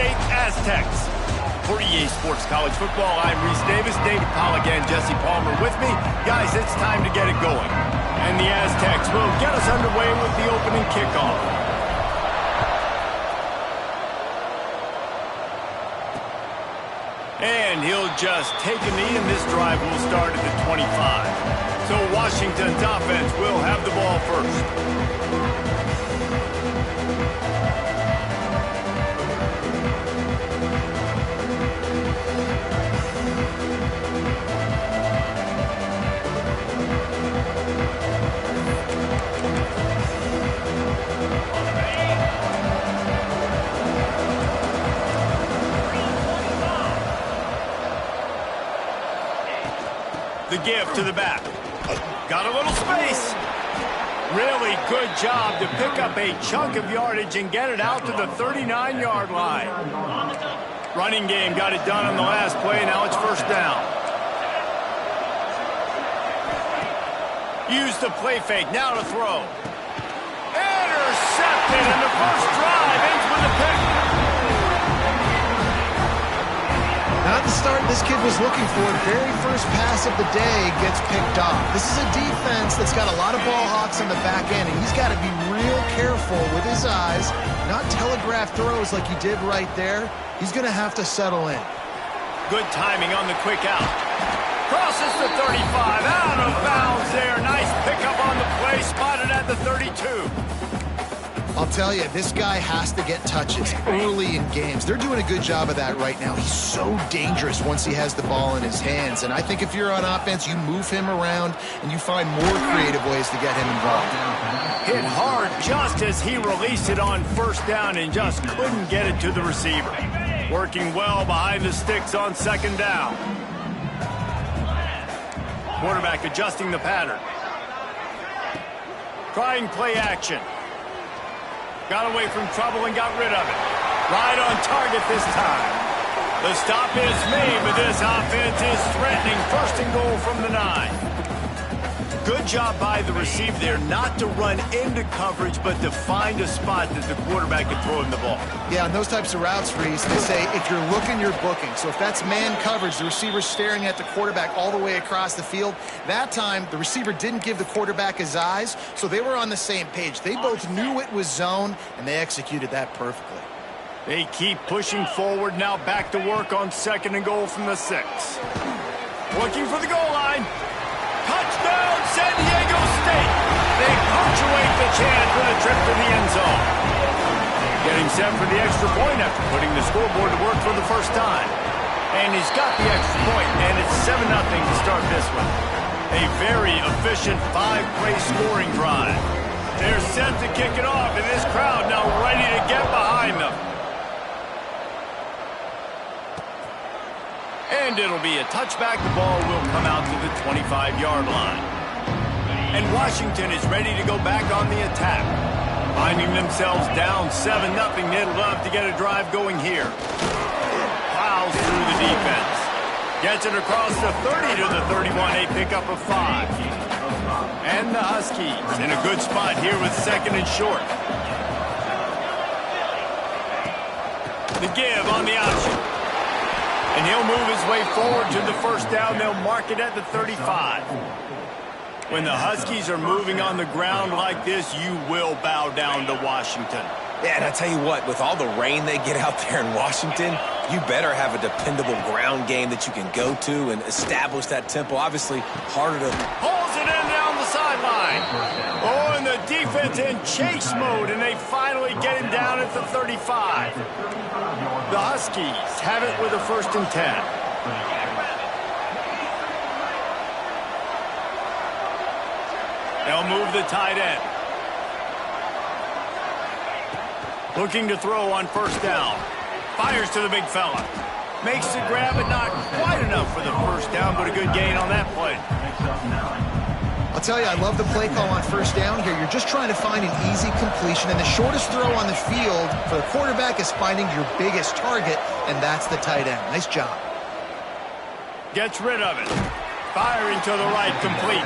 State Aztecs. For EA Sports College Football, I'm Reese Davis, David Polligan, Jesse Palmer with me. Guys, it's time to get it going. And the Aztecs will get us underway with the opening kickoff. And he'll just take a knee, and this drive will start at the 25. So Washington's offense will have the ball first. The give to the back. Got a little space. Really good job to pick up a chunk of yardage and get it out to the 39-yard line. Running game got it done on the last play. Now it's first down. Use the play fake. Now to throw. Intercepted, and the first drive ends with a pick. Not the start this kid was looking for. Very first pass of the day gets picked off. This is a defense that's got a lot of ball hawks on the back end, and he's got to be real careful with his eyes, not telegraph throws like he did right there. He's going to have to settle in. Good timing on the quick out. Crosses the 35, out of bounds there. Nice pickup on the play, spotted at the 32. I'll tell you, this guy has to get touches early in games. They're doing a good job of that right now. He's so dangerous once he has the ball in his hands. And I think if you're on offense, you move him around and you find more creative ways to get him involved. Hit hard just as he released it on first down and just couldn't get it to the receiver. Working well behind the sticks on second down. Quarterback adjusting the pattern. Trying play action. Got away from trouble and got rid of it. Right on target this time. The stop is made, but this offense is threatening. First and goal from the 9. Good job by the receiver there not to run into coverage, but to find a spot that the quarterback can throw him the ball. Yeah, on those types of routes, Reese, they say if you're looking, you're booking. So if that's man coverage, the receiver's staring at the quarterback all the way across the field. That time, the receiver didn't give the quarterback his eyes, so they were on the same page. They both knew it was zone, and they executed that perfectly. They keep pushing forward, now back to work on second and goal from the 6. Looking for the goal line. Touchdown, San Diego State. They punctuate the chance with a trip to the end zone. Getting set for the extra point after putting the scoreboard to work for the first time. And he's got the extra point, and it's 7-0 to start this one. A very efficient 5-play scoring drive. They're set to kick it off, and this crowd now ready to get behind them. And it'll be a touchback. The ball will come out to the 25-yard line. And Washington is ready to go back on the attack. Finding themselves down 7-0, they'd love to get a drive going here. Plows through the defense. Gets it across the 30 to the 31, a pickup of 5. And the Huskies in a good spot here with second and short. The give on the option. And he'll move his way forward to the first down. They'll mark it at the 35. When the Huskies are moving on the ground like this, you will bow down to Washington. Yeah, and I tell you what, with all the rain they get out there in Washington, you better have a dependable ground game that you can go to and establish that tempo. Obviously, harder to... Pulls it in down the sideline. Oh, and the defense in chase mode, and they finally get him down at the 35. The Huskies have it with a 1st and 10. They'll move the tight end. Looking to throw on first down. Fires to the big fella. Makes the grab, but not quite enough for the first down, but a good gain on that play. I'll tell you, I love the play call on first down here. You're just trying to find an easy completion, and the shortest throw on the field for the quarterback is finding your biggest target, and that's the tight end. Nice job. Gets rid of it. Firing to the right, complete.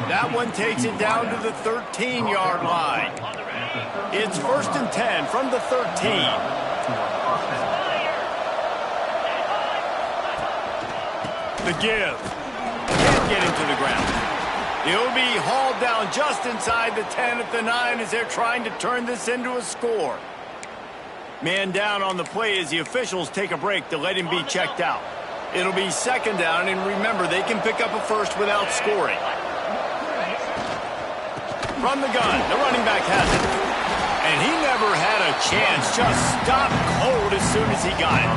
That one takes it down to the 13-yard line. It's 1st and 10 from the 13. The give. Can't get him to the ground. He'll be hauled down just inside the 10 at the 9 as they're trying to turn this into a score. Man down on the play as the officials take a break to let him be checked out. It'll be second down, and remember, they can pick up a first without scoring. From the gun, the running back has it. And he never had a chance, just stopped cold as soon as he got it.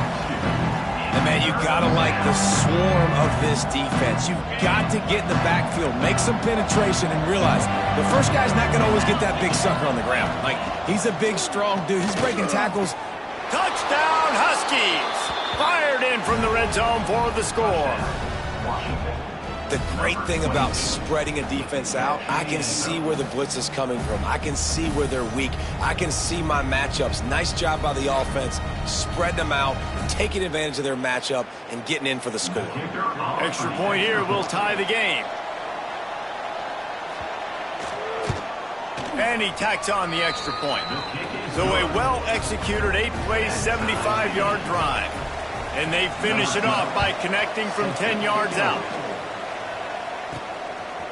And man, you gotta like the swarm of this defense. You've got to get in the backfield, make some penetration, and realize the first guy's not gonna always get that big sucker on the ground. Like, he's a big, strong dude. He's breaking tackles. Touchdown, Huskies! Fired in from the red zone for the score. The great thing about spreading a defense out, I can see where the blitz is coming from. I can see where they're weak. I can see my matchups. Nice job by the offense, spreading them out, taking advantage of their matchup, and getting in for the score. Extra point here will tie the game. And he tacks on the extra point. So a well-executed 8-play, 75-yard drive. And they finish it off by connecting from 10 yards out.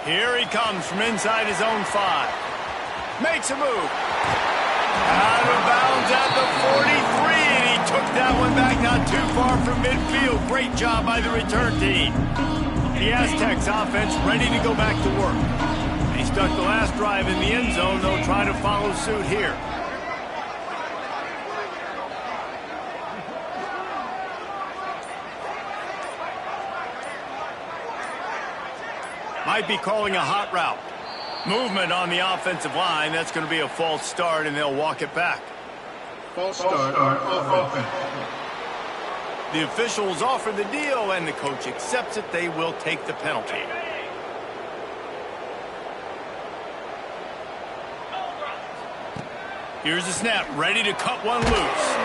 Here he comes from inside his own 5. Makes a move. Out of bounds at the 43, and he took that one back not too far from midfield. Great job by the return team. The Aztecs offense ready to go back to work. They stuck the last drive in the end zone. They'll try to follow suit here. Might be calling a hot route. Movement on the offensive line. That's going to be a false start, and they'll walk it back. False start off offense. The officials offer the deal, and the coach accepts it. They will take the penalty. Here's the snap, ready to cut one loose.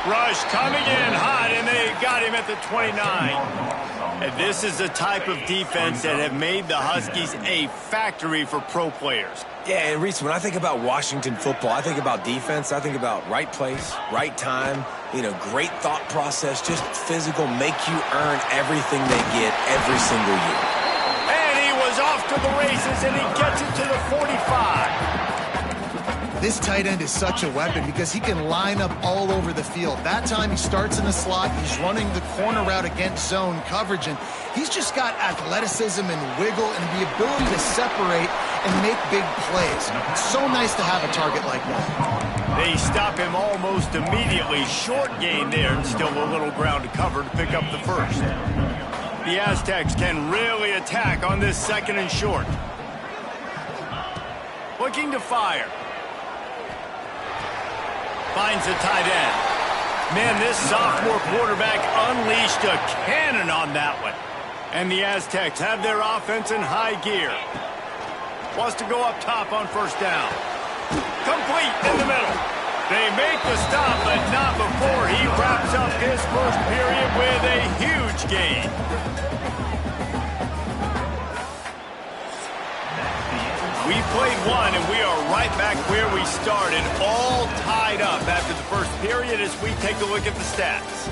Rush coming in hot, and they got him at the 29. And this is the type of defense that have made the Huskies a factory for pro players. Yeah, and Reese, when I think about Washington football, I think about defense. I think about right place, right time, great thought process, just physical, make you earn everything they get every single year. And he was off to the races, and he gets it to the 45. This tight end is such a weapon because he can line up all over the field. That time he starts in the slot, he's running the corner route against zone coverage, and he's just got athleticism and wiggle and the ability to separate and make big plays. It's so nice to have a target like that. They stop him almost immediately. Short gain there, and still a little ground to cover to pick up the first. The Aztecs can really attack on this second and short. Looking to fire. Finds the tight end. Man, this sophomore quarterback unleashed a cannon on that one. And the Aztecs have their offense in high gear. Wants to go up top on first down. Complete in the middle. They make the stop, but not before he wraps up his first period with a huge gain. We played one, and we are right back where we started, all tied up after the first period as we take a look at the stats.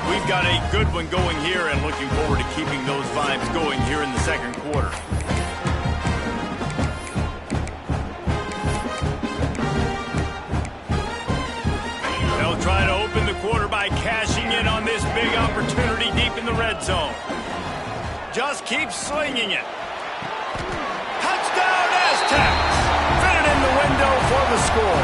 We've got a good one going here, and looking forward to keeping those vibes going here in the second quarter. Try to open the quarter by cashing in on this big opportunity deep in the red zone. Just keep slinging it. Touchdown, Aztecs! Fit it in the window for the score.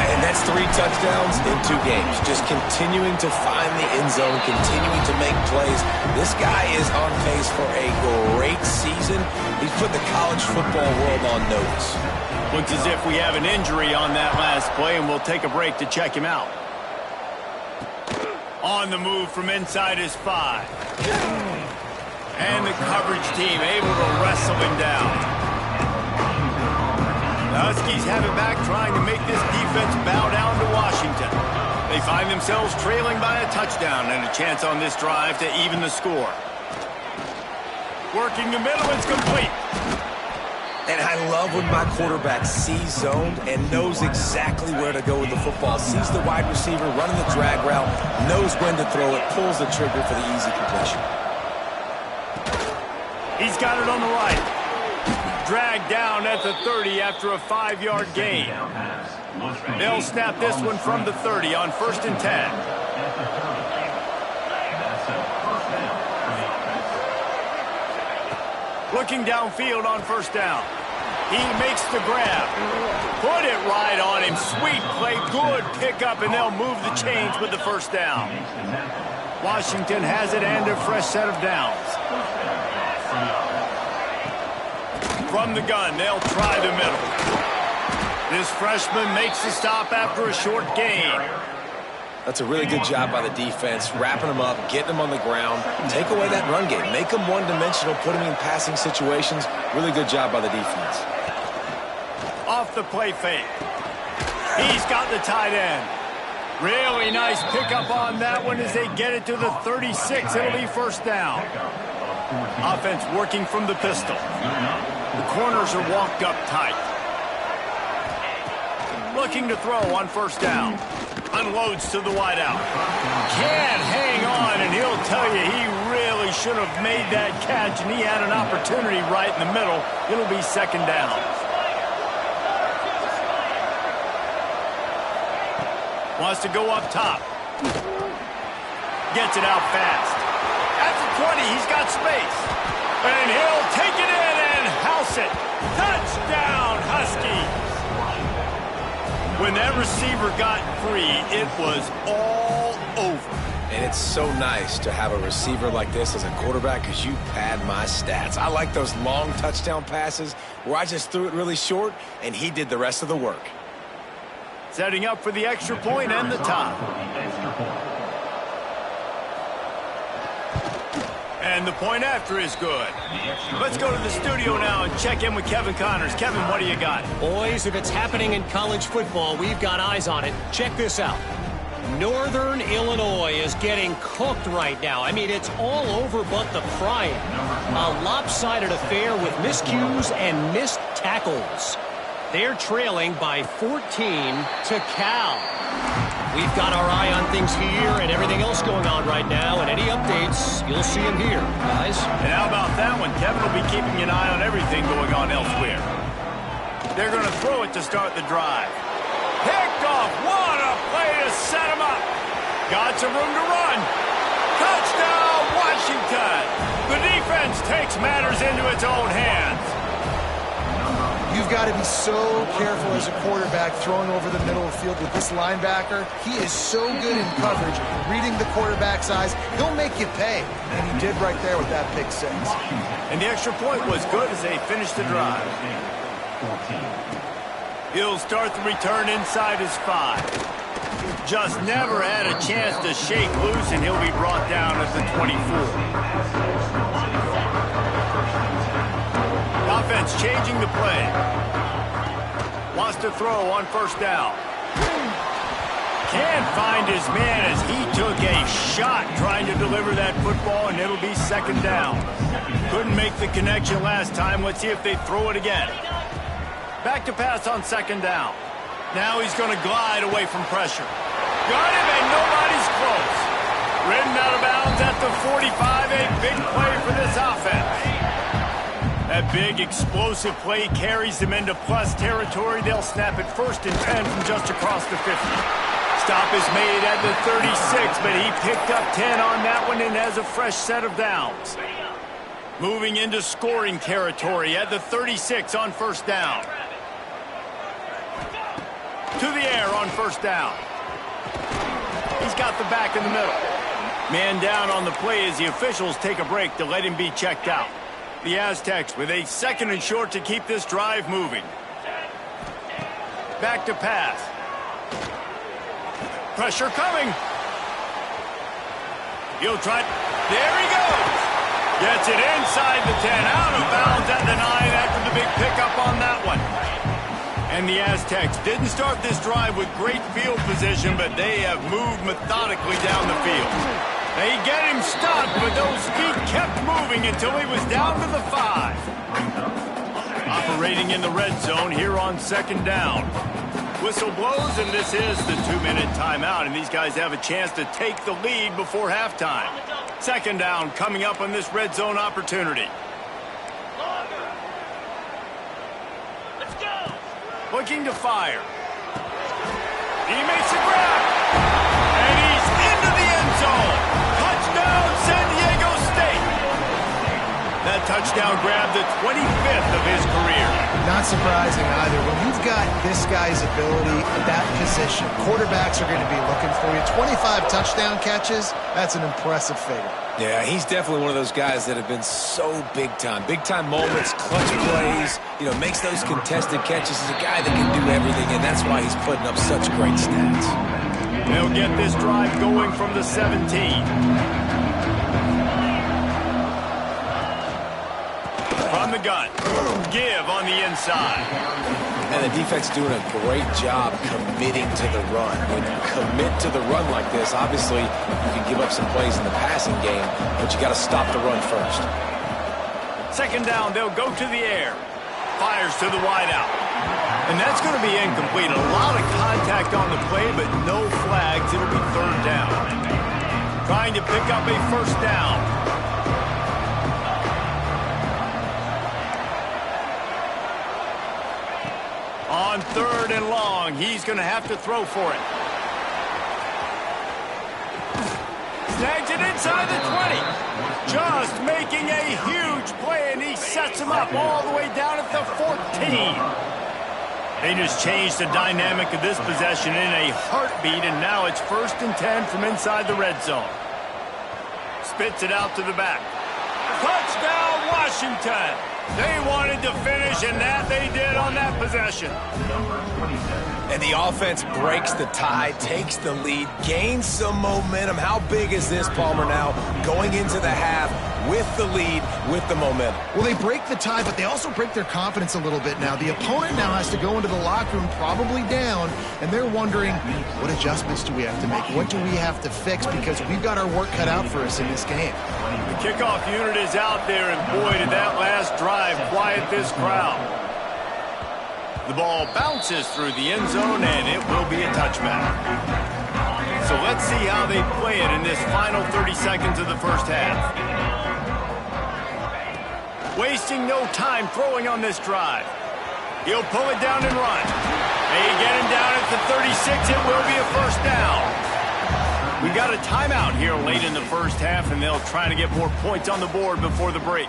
And that's 3 touchdowns in 2 games. Just continuing to find the end zone, continuing to make plays. This guy is on pace for a great season. He's put the college football world on notice. Looks as if we have an injury on that last play, and we'll take a break to check him out. On the move from inside his 5. And the coverage team able to wrestle him down. The Huskies have it back, trying to make this defense bow down to Washington. They find themselves trailing by a touchdown and a chance on this drive to even the score. Working the middle, it's complete. And I love when my quarterback sees zoned and knows exactly where to go with the football. Sees the wide receiver running the drag route, knows when to throw it, pulls the trigger for the easy completion. He's got it on the right. Dragged down at the 30 after a 5-yard gain. They'll snap this one from the 30 on 1st and 10. Looking downfield on 1st down. He makes the grab. Put it right on him. Sweet play, good pickup, and they'll move the chains with the 1st down. Washington has it and a fresh set of downs. From the gun, they'll try the middle. This freshman makes the stop after a short gain. That's a really good job by the defense, wrapping them up, getting them on the ground. Take away that run game. Make them one-dimensional, put them in passing situations. Really good job by the defense. Off the play fake. He's got the tight end. Really nice pickup on that one as they get it to the 36. It'll be 1st down. Offense working from the pistol. The corners are walked up tight. Looking to throw on 1st down. Unloads to the wideout. Can't hang on, and he'll tell you he really should have made that catch, and he had an opportunity right in the middle. It'll be 2nd down. Wants to go up top. Gets it out fast. At the 20, he's got space. And he'll take it in and house it. Touchdown, Huskies. When that receiver got free, it was all over. And it's so nice to have a receiver like this as a quarterback because you pad my stats. I like those long touchdown passes where I just threw it really short and he did the rest of the work. Setting up for the extra point and the tie. And the point after is good. Let's go to the studio now and check in with Kevin Connors. Kevin, what do you got? Boys, if it's happening in college football, we've got eyes on it. Check this out. Northern Illinois is getting cooked right now. I mean, it's all over but the frying. A lopsided affair with miscues and missed tackles. They're trailing by 14 to Cal. We've got our eye on things here and everything else going on right now, and any updates, you'll see them here, guys. And how about that one? Kevin will be keeping an eye on everything going on elsewhere. They're going to throw it to start the drive. Picked off. What a play to set him up. Got some room to run. Touchdown, Washington. The defense takes matters into its own hands. You've got to be so careful as a quarterback throwing over the middle of the field with this linebacker. He is so good in coverage, reading the quarterback's eyes. He'll make you pay, and he did right there with that pick 6. And the extra point was good as they finished the drive. He'll start the return inside his 5. Just never had a chance to shake loose, and he'll be brought down at the 24. Offense changing the play. Wants to throw on 1st down. Can't find his man as he took a shot trying to deliver that football, and it'll be 2nd down. Couldn't make the connection last time. Let's see if they throw it again. Back to pass on 2nd down. Now he's going to glide away from pressure. Got him, and nobody's close. Ridden out of bounds at the 45. A big play for this offense. That big explosive play carries them into plus territory. They'll snap it 1st and 10 from just across the 50. Stop is made at the 36, but he picked up 10 on that one and has a fresh set of downs. Moving into scoring territory at the 36 on 1st down. To the air on 1st down. He's got the back in the middle. Man down on the play as the officials take a break to let him be checked out. The Aztecs with a 2nd and short to keep this drive moving. Back to pass. Pressure coming. He'll try. There he goes. Gets it inside the 10. Out of bounds at the 9 after the big pickup on that one. And the Aztecs didn't start this drive with great field position, but they have moved methodically down the field. They get him stuck, but those feet kept moving until he was down to the 5. operating in the red zone here on second down. Whistle blows, and this is the 2-minute timeout, and these guys have a chance to take the lead before halftime. Second down coming up on this red zone opportunity. Let's go. Looking to fire. He makes a grab, and he's into the end zone. Touchdown, San Diego State. That touchdown grabbed the 25th of his career. Not surprising either. When you've got this guy's ability at that position, quarterbacks are going to be looking for you. 25 touchdown catches, that's an impressive figure. Yeah, he's definitely one of those guys that have been so big time. Big time moments, clutch plays, makes those contested catches. He's a guy that can do everything, and that's why he's putting up such great stats. They'll get this drive going from the 17. From the gun. Give on the inside. And the defense doing a great job committing to the run. When you commit to the run like this, obviously you can give up some plays in the passing game, but you got to stop the run first. Second down, they'll go to the air. Fires to the wideout. And that's going to be incomplete. A lot of contact on the play, but no flags. It'll be third down. Trying to pick up a first down. On third and long, he's going to have to throw for it. Snags it inside the 20. Just making a huge play, and he sets him up all the way down at the 14. They just changed the dynamic of this possession in a heartbeat, and now it's 1st and 10 from inside the red zone. Spits it out to the back. Touchdown, Washington! They wanted to finish, and that they did on that possession. And the offense breaks the tie, takes the lead, gains some momentum. How big is this, Palmer, now going into the half with the lead, with the momentum? Well, they break the tie, but they also break their confidence a little bit now. The opponent now has to go into the locker room probably down, and they're wondering, what adjustments do we have to make? What do we have to fix? Because we've got our work cut out for us in this game. The kickoff unit is out there, and boy, did that last drive quiet this crowd. The ball bounces through the end zone, and it will be a touchback. So let's see how they play it in this final 30 seconds of the first half. Wasting no time throwing on this drive. He'll pull it down and run. They get him down at the 36. It will be a first down. We got a timeout here late in the first half, and they'll try to get more points on the board before the break.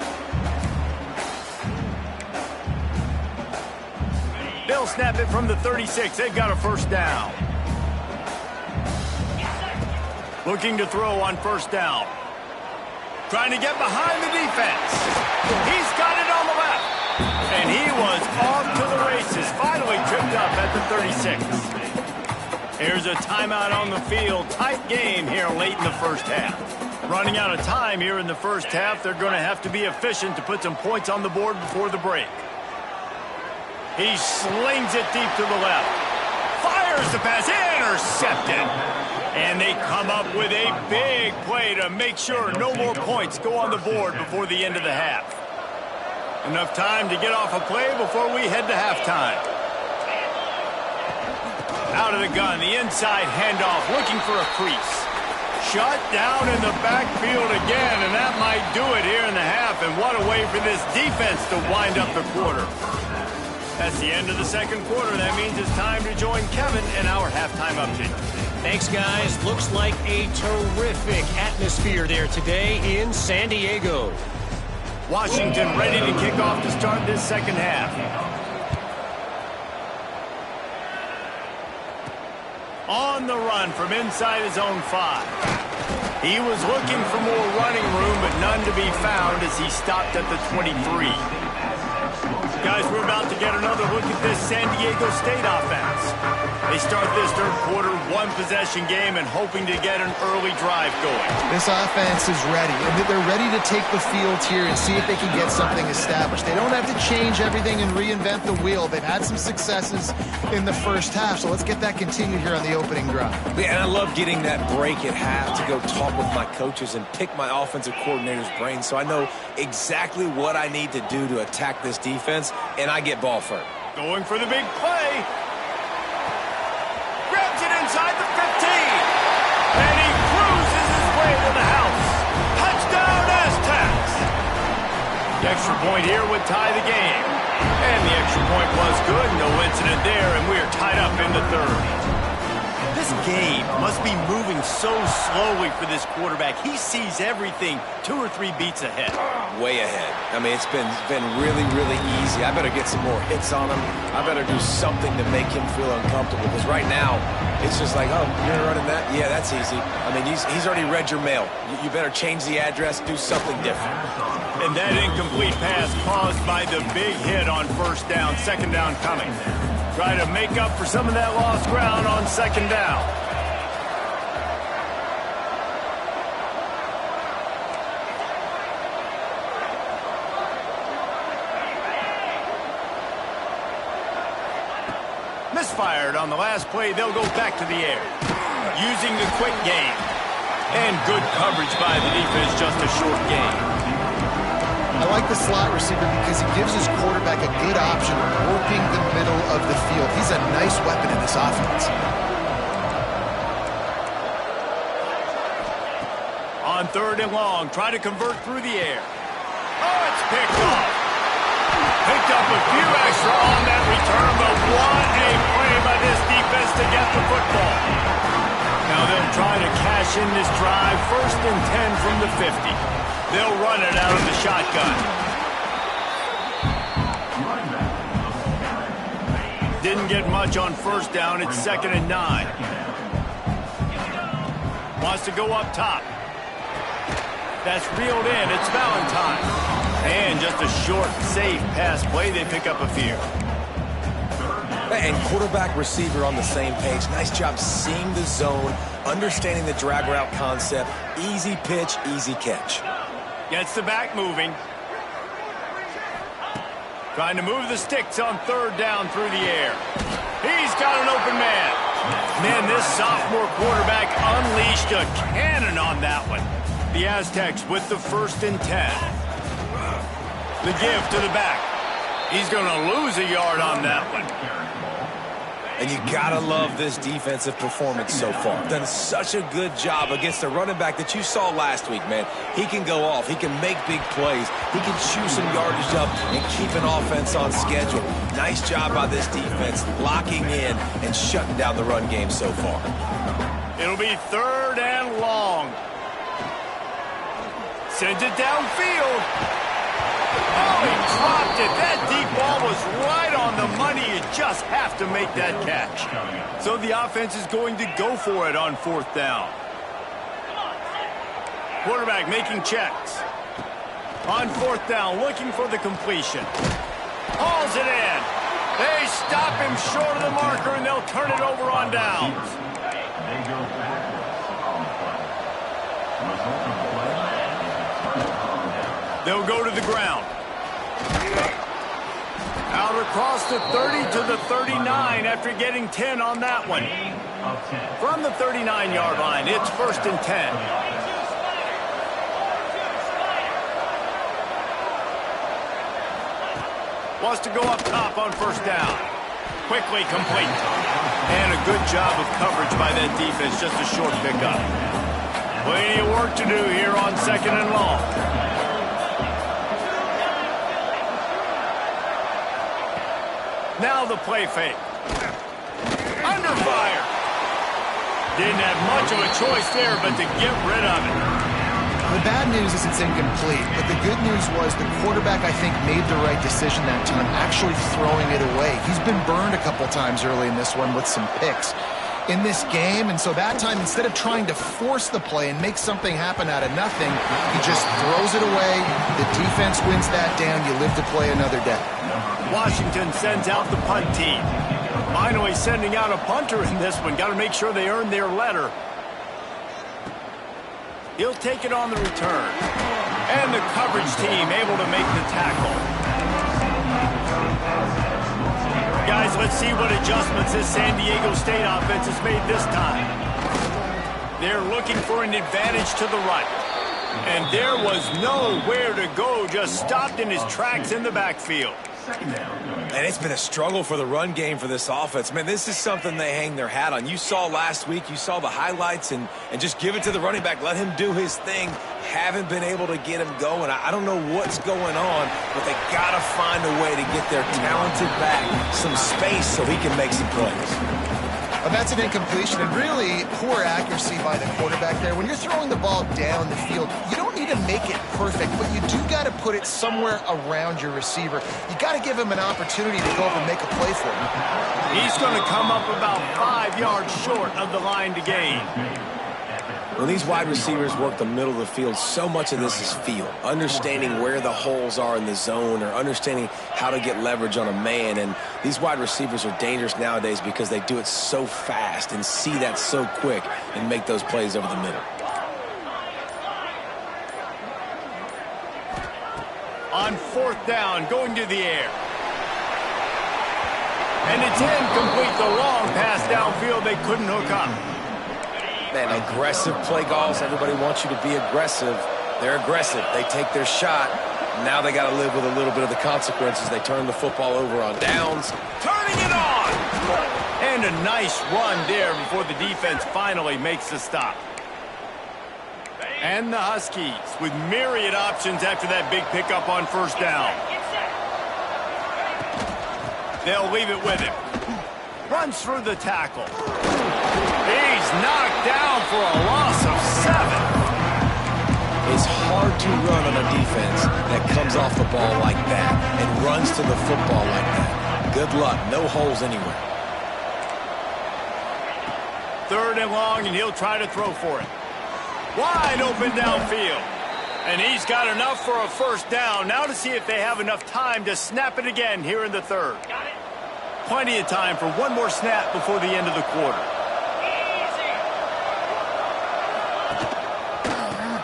They'll snap it from the 36. They've got a first down. Looking to throw on first down. Trying to get behind the defense. He's got it on the left. And he was off to the races. Finally tripped up at the 36. Here's a timeout on the field. Tight game here late in the first half. Running out of time here in the first half. They're going to have to be efficient to put some points on the board before the break. He slings it deep to the left. Fires the pass. Intercepted. And they come up with a big play to make sure no more points go on the board before the end of the half. Enough time to get off a play before we head to halftime. Out of the gun, the inside handoff, looking for a crease. Shut down in the backfield again, and that might do it here in the half. And what a way for this defense to wind up the quarter. That's the end of the second quarter. That means it's time to join Kevin in our halftime update. Thanks, guys. Looks like a terrific atmosphere there today in San Diego. Washington ready to kick off to start this second half. On the run from inside his own 5. He was looking for more running room, but none to be found as he stopped at the 23. Guys, we're about to get another look at this San Diego State offense. They start this third quarter one-possession game and hoping to get an early drive going. This offense is ready, and they're ready to take the field here and see if they can get something established. They don't have to change everything and reinvent the wheel. They've had some successes in the first half, so let's get that continued here on the opening drive. Yeah, and I love getting that break at half to go talk with my coaches and pick my offensive coordinator's brain so I know exactly what I need to do to attack this defense and I get ball first. Going for the big play. Grabs it inside the 15. And he cruises his way to the house. Touchdown, Aztecs. The extra point here would tie the game. And the extra point was good. No incident there, and we are tied up in the third. This game must be moving so slowly for this quarterback. He sees everything 2 or 3 beats ahead. Way ahead. I mean, it's been really, really easy. I better get some more hits on him. I better do something to make him feel uncomfortable, because right now, it's just like, oh, you're running that? Yeah, that's easy. I mean, he's already read your mail. You better change the address, do something different. And that incomplete pass caused by the big hit on first down, second down coming. Try to make up for some of that lost ground on second down. Misfired on the last play. They'll go back to the air. Using the quick game. And good coverage by the defense, just a short game. I like the slot receiver because he gives his quarterback a good option of working the middle of the field. He's a nice weapon in this offense. On third and long, try to convert through the air. Oh, it's picked off. Picked up a few extra on that return, but what a play by this defense to get the football. Now they'll try to cash in this drive, 1st and 10 from the 50. They'll run it out of the shotgun. Didn't get much on first down. It's 2nd and 9. Wants to go up top. That's reeled in. It's Valentine. And just a short, safe pass play. They pick up a few. And quarterback, receiver on the same page. Nice job seeing the zone, understanding the drag route concept. Easy pitch, easy catch. Gets the back moving. Trying to move the sticks on third down through the air. He's got an open man. Man, this sophomore quarterback unleashed a cannon on that one. The Aztecs with the 1st and 10. The give to the back. He's going to lose a yard on that one. And you gotta love this defensive performance so far. Done such a good job against the running back that you saw last week, man. He can go off. He can make big plays. He can chew some yardage up and keep an offense on schedule. Nice job by this defense locking in and shutting down the run game so far. It'll be 3rd and long. Sends it downfield. Oh, he dropped it. That deep ball was right on the money. You just have to make that catch. So the offense is going to go for it on 4th down. Quarterback making checks. On 4th down, looking for the completion. Hauls it in. They stop him short of the marker, and they'll turn it over on downs. They'll go to the ground. Out across the 30 to the 39 after getting 10 on that one. From the 39-yard line, it's 1st and 10. Wants to go up top on 1st down. Quickly complete. And a good job of coverage by that defense, just a short pickup. Plenty of work to do here on 2nd and long. Now the play fake. Under fire. Didn't have much of a choice there, but to get rid of it. The bad news is it's incomplete, but the good news was the quarterback, I think, made the right decision that time, actually throwing it away. He's been burned a couple times early in this one with some picks in this game, and so that time, instead of trying to force the play and make something happen out of nothing, he just throws it away. The defense wins that down. You live to play another day. Washington sends out the punt team. Finally sending out a punter in this one. Got to make sure they earn their letter. He'll take it on the return. And the coverage team able to make the tackle. Guys, let's see what adjustments this San Diego State offense has made this time. They're looking for an advantage to the right. And there was nowhere to go, just stopped in his tracks in the backfield. And it's been a struggle for the run game for this offense. Man, this is something they hang their hat on. You saw last week, you saw the highlights, and just give it to the running back. Let him do his thing. Haven't been able to get him going. I don't know what's going on, but they got to find a way to get their talented back some space so he can make some plays. Well, that's an incompletion, and really poor accuracy by the quarterback there. When you're throwing the ball down the field, you don't need to make it perfect, but you do got to put it somewhere around your receiver. You got to give him an opportunity to go up and make a play for him. He's going to come up about 5 yards short of the line to gain. When these wide receivers work the middle of the field, so much of this is feel. Understanding where the holes are in the zone or understanding how to get leverage on a man. And these wide receivers are dangerous nowadays because they do it so fast and see that so quick and make those plays over the middle. On 4th down, going to the air. And it's incomplete. The long pass downfield they couldn't hook up. Man, aggressive play calls. Everybody wants you to be aggressive. They're aggressive. They take their shot. Now they got to live with a little bit of the consequences. They turn the football over on downs. Turning it on! And a nice run there before the defense finally makes the stop. And the Huskies with myriad options after that big pickup on 1st down. They'll leave it with him. Runs through the tackle. He's knocked down for a loss of 7. It's hard to run on a defense that comes off the ball like that and runs to the football like that. Good luck. No holes anywhere. 3rd and long, and he'll try to throw for it. Wide open downfield. And he's got enough for a 1st down. Now to see if they have enough time to snap it again here in the 3rd. Plenty of time for one more snap before the end of the quarter.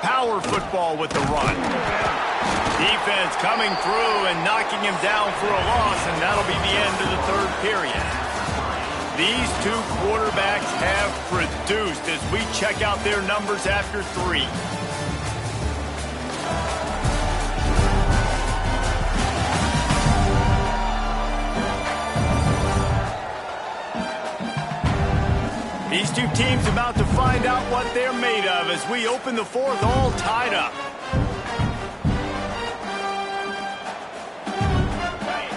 Power football with the run. Defense coming through and knocking him down for a loss, and that'll be the end of the 3rd period. These two quarterbacks have produced as we check out their numbers after 3. These two teams about to find out what they're made of as we open the 4th all tied up.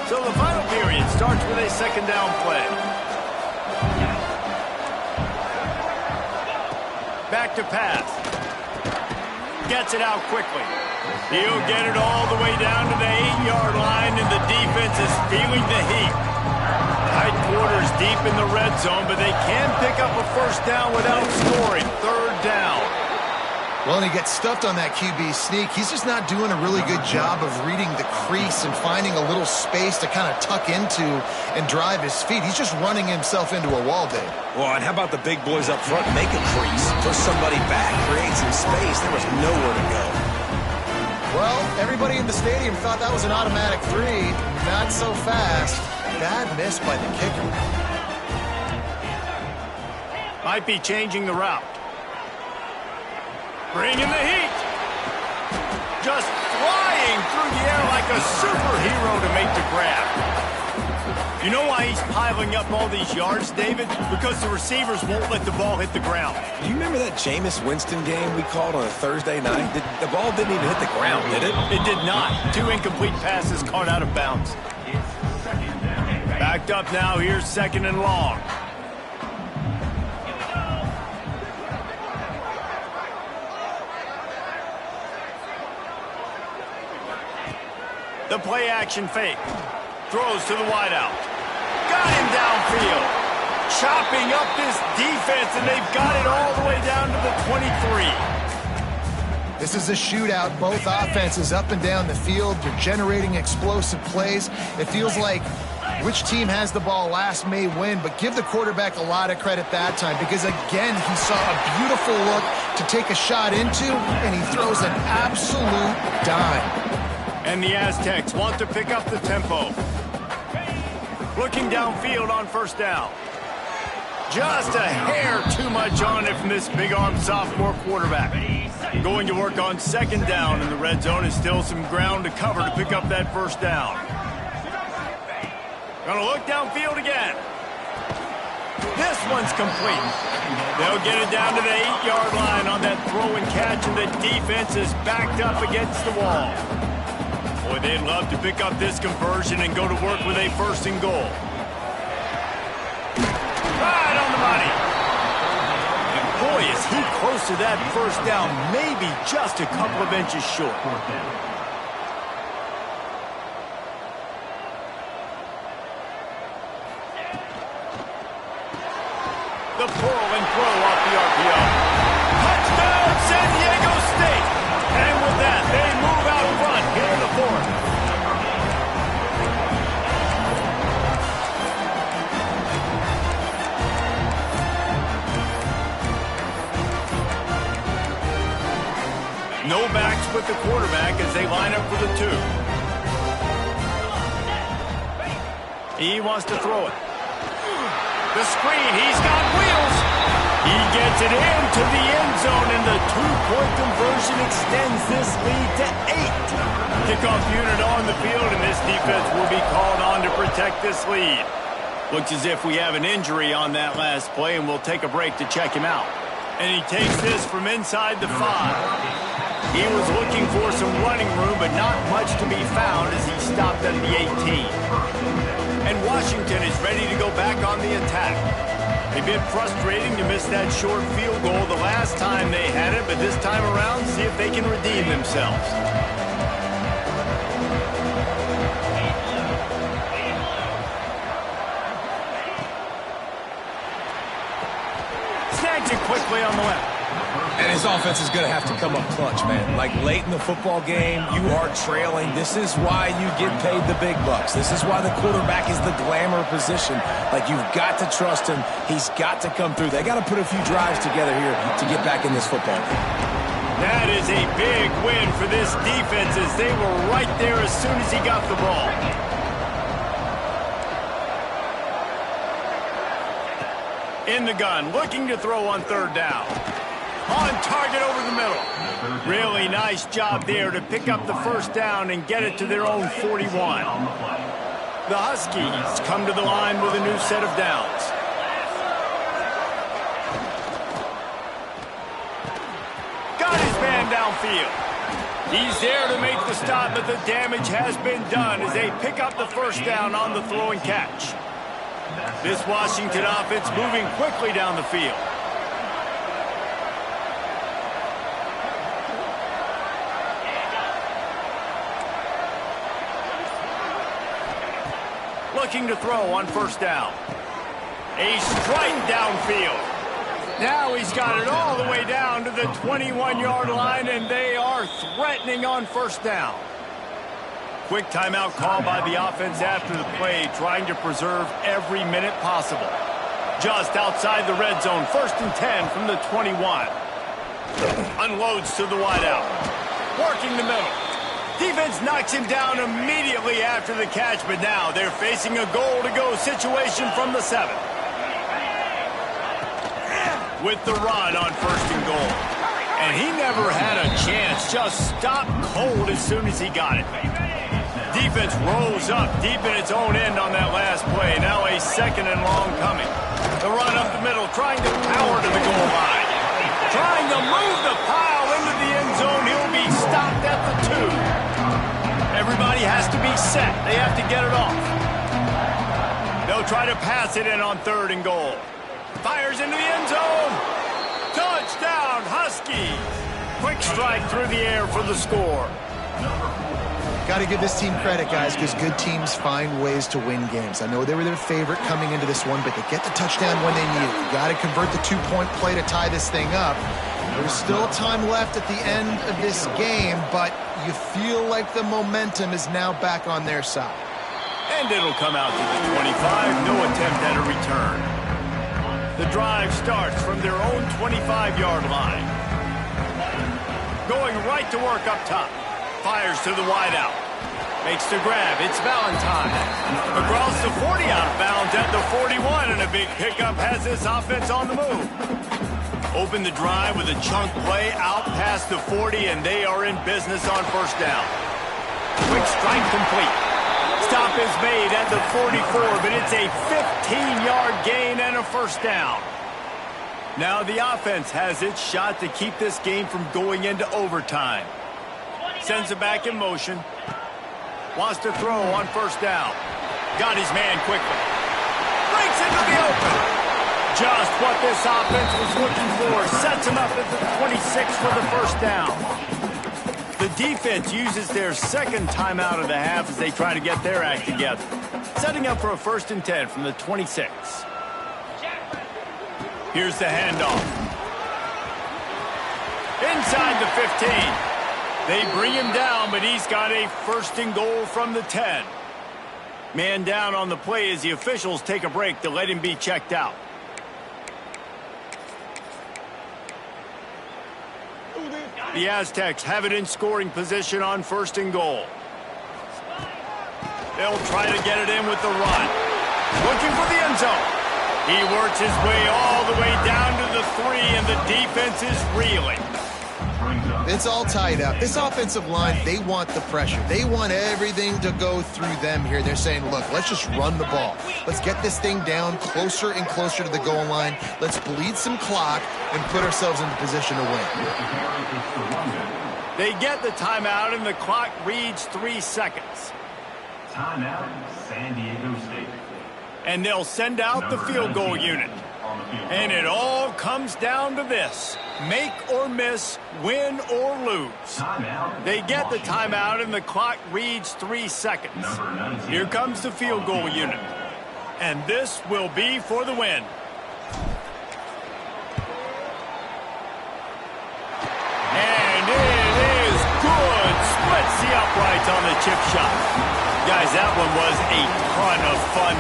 So the final period starts with a 2nd down play. Back to pass. Gets it out quickly. He'll get it all the way down to the 8-yard line, and the defense is feeling the heat. Tight quarters deep in the red zone, but they can pick up a 1st down without scoring. 3rd down. Well, and he gets stuffed on that QB sneak. He's just not doing a really good job of reading the crease and finding a little space to kind of tuck into and drive his feet. He's just running himself into a wall, Dave. Well, and how about the big boys up front? Make a crease. Push somebody back. Create some space. There was nowhere to go. Well, everybody in the stadium thought that was an automatic 3. Not so fast. Bad miss by the kicker. Might be changing the route. Bringing the heat. Just flying through the air like a superhero to make the grab. You know why he's piling up all these yards, David? Because the receivers won't let the ball hit the ground. Do you remember that Jameis Winston game we called on a Thursday night? The ball didn't even hit the ground, did it? It did not. 2 incomplete passes caught out of bounds. Backed up now. Here's 2nd and long. The play action fake. Throws to the wideout. Got him downfield. Chopping up this defense, and they've got it all the way down to the 23. This is a shootout. Both offenses up and down the field. They're generating explosive plays. It feels like which team has the ball last may win, but give the quarterback a lot of credit that time because, again, he saw a beautiful look to take a shot into, and he throws an absolute dime. And the Aztecs want to pick up the tempo. Looking downfield on 1st down. Just a hair too much on it from this big-armed sophomore quarterback. Going to work on 2nd down, and the red zone is still some ground to cover to pick up that 1st down. Gonna look downfield again. This one's complete. They'll get it down to the 8-yard line on that throw and catch, and the defense is backed up against the wall. Boy, they'd love to pick up this conversion and go to work with a 1st and goal. Right on the money. And boy, is he close to that 1st down, maybe just a couple of inches short. The pull and throw off the RPO. Touchdown, San Diego State! And with that, they move out front here in the 4th. No backs with the quarterback as they line up for the 2. He wants to throw it. The screen, he's got wheels. He gets it into the end zone, and the 2-point conversion extends this lead to 8. Kickoff unit on the field, and this defense will be called on to protect this lead. Looks as if we have an injury on that last play, and we'll take a break to check him out. And he takes this from inside the 5. He was looking for some running room, but not much to be found as he stopped at the 18. And Washington is ready to go back on the attack. They've been frustrating to miss that short field goal the last time they had it, but this time around, see if they can redeem themselves. Snags it quickly on the left. And his offense is going to have to come up clutch, man. Like late in the football game, you are trailing. This is why you get paid the big bucks. This is why the quarterback is the glamour position. Like, you've got to trust him. He's got to come through. They got to put a few drives together here to get back in this football game. That is a big win for this defense as they were right there as soon as he got the ball. In the gun, looking to throw on 3rd down. On target over the middle. Really nice job there to pick up the 1st down and get it to their own 41. The Huskies come to the line with a new set of downs. Got his man downfield. He's there to make the stop, but the damage has been done as they pick up the 1st down on the throw and catch. This Washington offense moving quickly down the field. Looking to throw on 1st down. A strike downfield. Now he's got it all the way down to the 21-yard line, and they are threatening on 1st down. Quick timeout call by the offense after the play, trying to preserve every minute possible. Just outside the red zone, 1st and 10 from the 21. Unloads to the wideout. Working the middle. Defense knocks him down immediately after the catch, but now they're facing a goal-to-go situation from the 7. With the run on 1st and goal. And he never had a chance, just stopped cold as soon as he got it. Defense rose up deep in its own end on that last play. Now a 2nd and long coming. The run up the middle, trying to power to the goal line. Trying to move the pile into the end zone. He'll be stopped at the 2. Everybody has to be set. They have to get it off. They'll try to pass it in on 3rd and goal. Fires into the end zone. Touchdown, Huskies. Quick strike through the air for the score. Got to give this team credit, guys, because good teams find ways to win games. I know they were their favorite coming into this one, but they get the touchdown when they need it. You got to convert the 2-point play to tie this thing up. There's still time left at the end of this game, but you feel like the momentum is now back on their side. And it'll come out to the 25. No attempt at a return. The drive starts from their own 25-yard line. Going right to work up top. Fires to the wideout. Makes the grab. It's Valentine. Across the 40, out of bounds at the 41, and a big pickup has this offense on the move. Open the drive with a chunk play out past the 40, and they are in business on 1st down. Quick strike complete. stop is made at the 44, but it's a 15-yard gain and a first down. Now the offense has its shot to keep this game from going into overtime. Sends it back in motion. Wants to throw on first down. Got his man quickly. Breaks into the open. Just what this offense was looking for. Sets him up at the 26 for the first down. The defense uses their second timeout of the half as they try to get their act together. Setting up for a 1st and 10 from the 26. Here's the handoff. Inside the 15. They bring him down, but he's got a 1st and goal from the 10. Man down on the play as the officials take a break to let him be checked out. The Aztecs have it in scoring position on 1st and goal. They'll try to get it in with the run. Looking for the end zone. He works his way all the way down to the 3, and the defense is reeling. It's all tied up. This offensive line, they want the pressure. They want everything to go through them here. They're saying, look, let's just run the ball. Let's get this thing down closer and closer to the goal line. Let's bleed some clock and put ourselves into position to win. They get the timeout, and the clock reads 3 seconds. Timeout, San Diego State. And they'll send out the field goal unit. And it all comes down to this. Make or miss, win or lose. They get the timeout, and the clock reads 3 seconds. Here comes the field goal unit. And this will be for the win. And it is good. Splits the uprights on the chip shot. Guys, that one was a ton of fun.